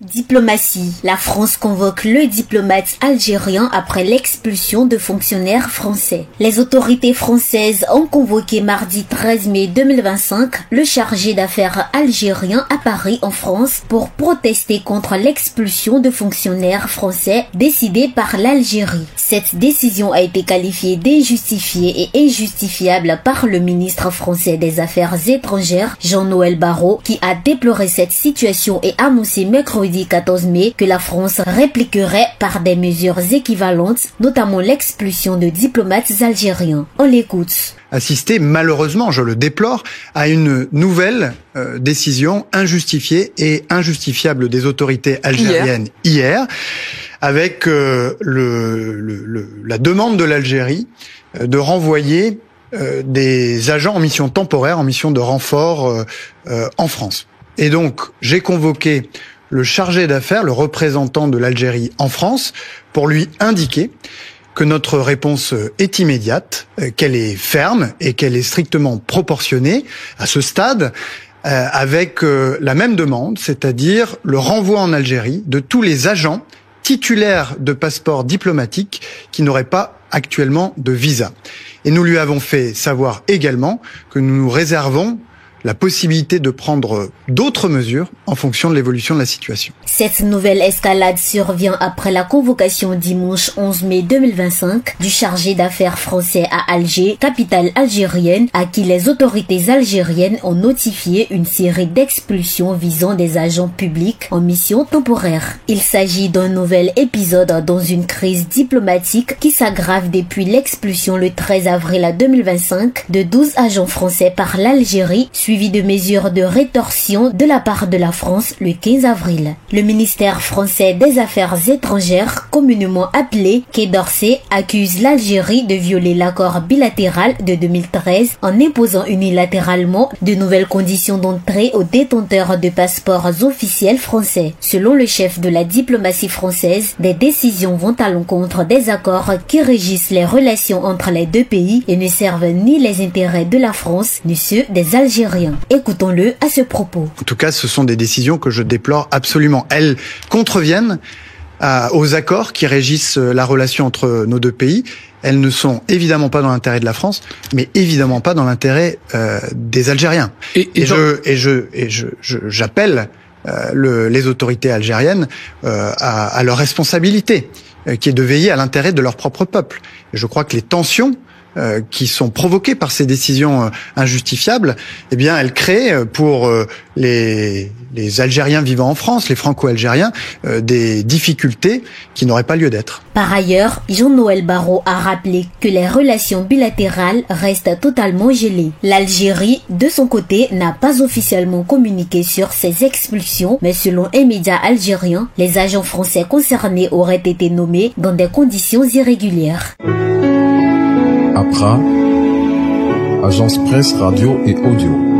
Diplomatie. La France convoque le diplomate algérien après l'expulsion de fonctionnaires français. Les autorités françaises ont convoqué mardi 13 mai 2025 le chargé d'affaires algérien à Paris en France pour protester contre l'expulsion de fonctionnaires français décidée par l'Algérie. Cette décision a été qualifiée d'injustifiée et injustifiable par le ministre français des Affaires étrangères, Jean-Noël Barrot, qui a déploré cette situation et annoncé mercredi 14 mai que la France répliquerait par des mesures équivalentes, notamment l'expulsion de diplomates algériens. On l'écoute. Assister, malheureusement, je le déplore, à une nouvelle décision injustifiée et injustifiable des autorités algériennes hier avec la demande de l'Algérie de renvoyer des agents en mission temporaire, en mission de renfort en France. Et donc, j'ai convoqué le chargé d'affaires, le représentant de l'Algérie en France, pour lui indiquer que notre réponse est immédiate, qu'elle est ferme et qu'elle est strictement proportionnée à ce stade avec la même demande, c'est-à-dire le renvoi en Algérie de tous les agents titulaires de passeports diplomatiques qui n'auraient pas actuellement de visa. Et nous lui avons fait savoir également que nous nous réservons la possibilité de prendre d'autres mesures en fonction de l'évolution de la situation. Cette nouvelle escalade survient après la convocation dimanche 11 mai 2025 du chargé d'affaires français à Alger, capitale algérienne, à qui les autorités algériennes ont notifié une série d'expulsions visant des agents publics en mission temporaire. Il s'agit d'un nouvel épisode dans une crise diplomatique qui s'aggrave depuis l'expulsion le 13 avril 2025 de 12 agents français par l'Algérie, suivi de mesures de rétorsion de la part de la France le 15 avril. Le ministère français des Affaires étrangères, communément appelé Quai d'Orsay, accuse l'Algérie de violer l'accord bilatéral de 2013 en imposant unilatéralement de nouvelles conditions d'entrée aux détenteurs de passeports officiels français. Selon le chef de la diplomatie française, des décisions vont à l'encontre des accords qui régissent les relations entre les deux pays et ne servent ni les intérêts de la France ni ceux des Algériens. Écoutons-le à ce propos. En tout cas, ce sont des décisions que je déplore absolument. Elles contreviennent aux accords qui régissent la relation entre nos deux pays. Elles ne sont évidemment pas dans l'intérêt de la France, mais évidemment pas dans l'intérêt des Algériens. J'appelle les autorités algériennes à leur responsabilité, qui est de veiller à l'intérêt de leur propre peuple. Et je crois que les tensions qui sont provoquées par ces décisions injustifiables, eh bien, elles créent pour les Algériens vivant en France, les Franco-Algériens, des difficultés qui n'auraient pas lieu d'être. Par ailleurs, Jean-Noël Barrot a rappelé que les relations bilatérales restent totalement gelées. L'Algérie, de son côté, n'a pas officiellement communiqué sur ces expulsions, mais selon un média algérien, les agents français concernés auraient été nommés dans des conditions irrégulières. APRA, Agence Presse, Radio et Audio.